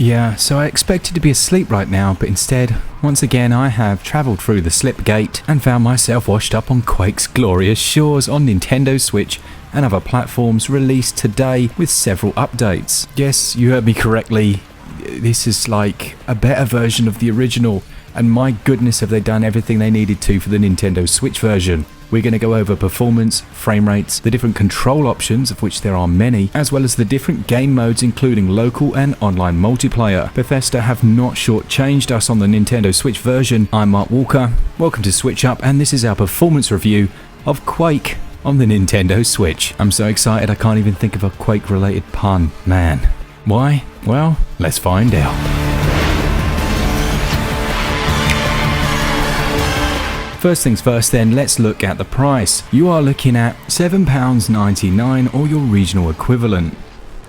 Yeah, so I expected to be asleep right now, but instead, once again I have travelled through the slip gate and found myself washed up on Quake's glorious shores on Nintendo Switch and other platforms released today with several updates. Yes, you heard me correctly, this is like a better version of the original, and my goodness have they done everything they needed to for the Nintendo Switch version. We're going to go over performance, frame rates, the different control options, of which there are many, as well as the different game modes including local and online multiplayer. Bethesda have not shortchanged us on the Nintendo Switch version. I'm Mark Walker, welcome to SwitchUp, and this is our performance review of Quake on the Nintendo Switch. I'm so excited I can't even think of a Quake related pun. Man. Why? Well, let's find out. First things first then, let's look at the price. You are looking at £7.99 or your regional equivalent.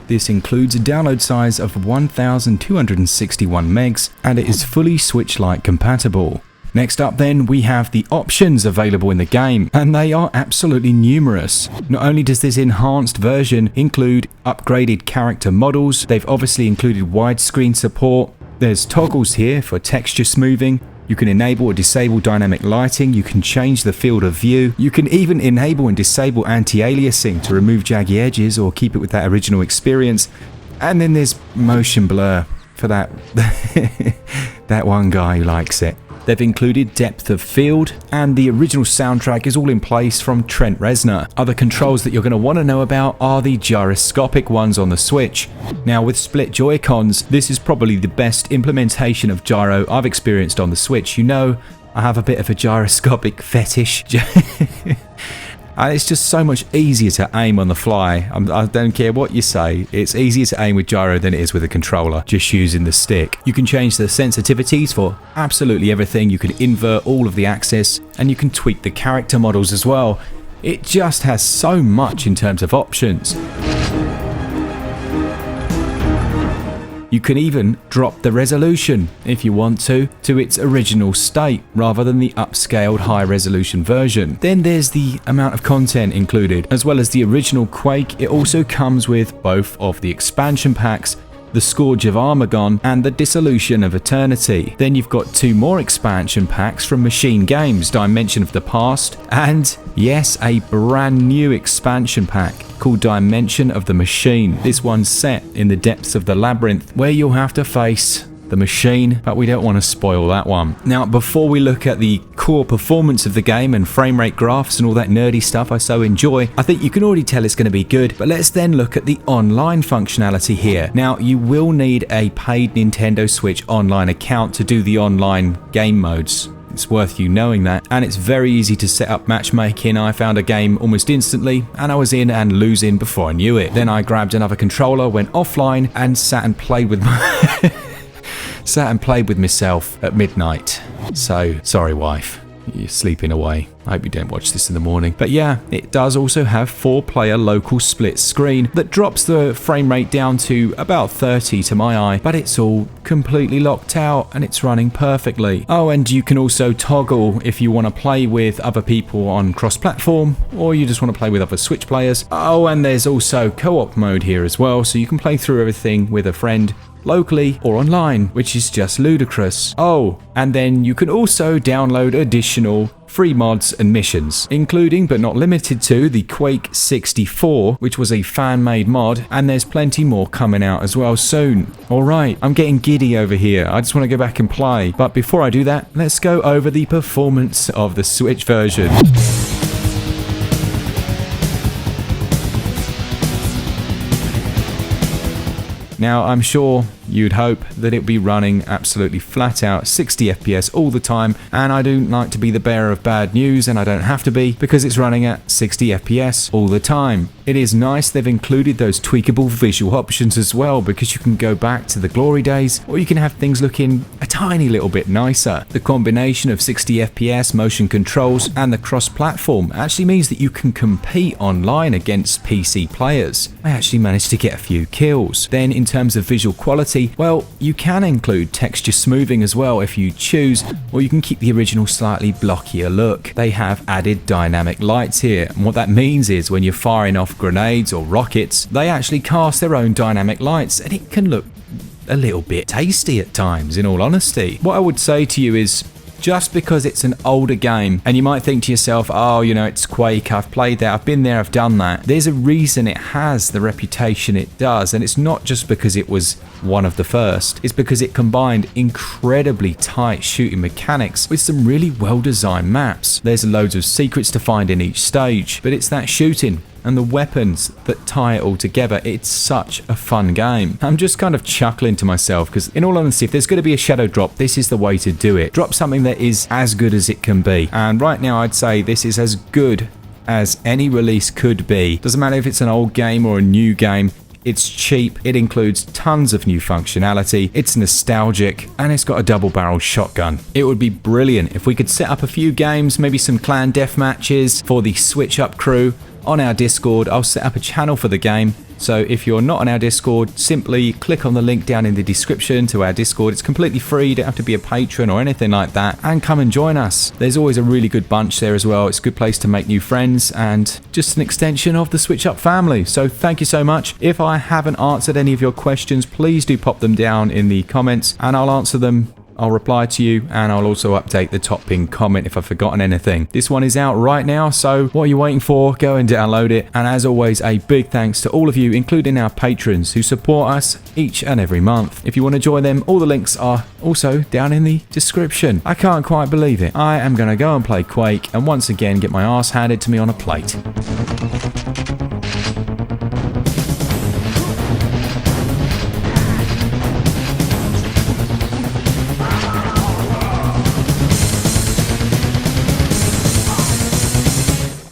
This includes a download size of 1261 megs and it is fully Switch-Lite compatible. Next up then, we have the options available in the game, and they are absolutely numerous. Not only does this enhanced version include upgraded character models, they've obviously included widescreen support. There's toggles here for texture smoothing. You can enable or disable dynamic lighting, you can change the field of view, you can even enable and disable anti-aliasing to remove jaggy edges or keep it with that original experience. And then there's motion blur for that that one guy who likes it. They've included depth of field, and the original soundtrack is all in place from Trent Reznor. Other controls that you're going to want to know about are the gyroscopic ones on the Switch. Now with split Joy-Cons, this is probably the best implementation of gyro I've experienced on the Switch. You know, I have a bit of a gyroscopic fetish. And it's just so much easier to aim on the fly. I don't care what you say, it's easier to aim with gyro than it is with a controller, just using the stick. You can change the sensitivities for absolutely everything, you can invert all of the axis, and you can tweak the character models as well. It just has so much in terms of options. You can even drop the resolution, if you want to its original state, rather than the upscaled high-resolution version. Then there's the amount of content included. As well as the original Quake, it also comes with both of the expansion packs, the Scourge of Armagon and the Dissolution of Eternity. Then you've got two more expansion packs from Machine Games, Dimension of the Past, and yes, a brand new expansion pack called Dimension of the Machine. This one's set in the depths of the labyrinth, where you'll have to face the machine, but we don't want to spoil that one. Now, before we look at the core performance of the game and frame rate graphs and all that nerdy stuff I so enjoy, I think you can already tell it's going to be good, but let's then look at the online functionality here. Now, you will need a paid Nintendo Switch online account to do the online game modes. It's worth you knowing that, and it's very easy to set up matchmaking. I found a game almost instantly and I was in and losing before I knew it. Then I grabbed another controller, went offline and sat and played with myself at midnight. So, sorry wife, you're sleeping away. I hope you don't watch this in the morning. But yeah, it does also have 4-player local split screen that drops the frame rate down to about 30 to my eye, but it's all completely locked out and it's running perfectly. Oh, and you can also toggle if you want to play with other people on cross-platform, or you just want to play with other Switch players. Oh, and there's also co-op mode here as well, so you can play through everything with a friend, locally or online, which is just ludicrous. Oh, and then you can also download additional free mods and missions, including but not limited to the Quake 64, which was a fan-made mod, and there's plenty more coming out as well soon. Alright, I'm getting giddy over here, I just want to go back and play, but before I do that, let's go over the performance of the Switch version. Now, I'm sure you'd hope that it'd be running absolutely flat out 60 FPS all the time, and I don't like to be the bearer of bad news, and I don't have to be, because it's running at 60 FPS all the time. It is nice they've included those tweakable visual options as well, because you can go back to the glory days, or you can have things looking a tiny little bit nicer. The combination of 60 FPS, motion controls, and the cross-platform actually means that you can compete online against PC players. I actually managed to get a few kills. Then in terms of visual quality, well, you can include texture smoothing as well if you choose, or you can keep the original slightly blockier look. They have added dynamic lights here, and what that means is when you're firing off grenades or rockets, they actually cast their own dynamic lights, and it can look a little bit tasty at times, in all honesty. What I would say to you is, just because it's an older game and you might think to yourself, oh, you know, it's Quake, I've played that, I've been there, I've done that. There's a reason it has the reputation it does, and it's not just because it was one of the first. It's because it combined incredibly tight shooting mechanics with some really well-designed maps. There's loads of secrets to find in each stage, but it's that shooting and the weapons that tie it all together. It's such a fun game. I'm just kind of chuckling to myself because, in all honesty, if there's going to be a shadow drop, this is the way to do it. Drop something that is as good as it can be. And right now I'd say this is as good as any release could be. Doesn't matter if it's an old game or a new game. It's cheap, it includes tons of new functionality, it's nostalgic, and it's got a double-barrel shotgun. It would be brilliant if we could set up a few games, maybe some clan deathmatches for the SwitchUp crew on our Discord. I'll set up a channel for the game, so if you're not on our Discord, simply click on the link down in the description to our Discord. It's completely free, you don't have to be a patron or anything like that, and come and join us. There's always a really good bunch there as well. It's a good place to make new friends and just an extension of the SwitchUp family. So thank you so much. If I haven't answered any of your questions, please do pop them down in the comments and I'll answer them. I'll reply to you, and I'll also update the top pinned comment if I've forgotten anything. This one is out right now, so what are you waiting for? Go and download it. And as always, a big thanks to all of you, including our patrons who support us each and every month. If you want to join them, all the links are also down in the description. I can't quite believe it. I am going to go and play Quake and once again get my ass handed to me on a plate.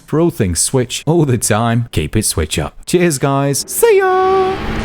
For all things Switch, all the time, keep it Switch up. Cheers, guys. See ya!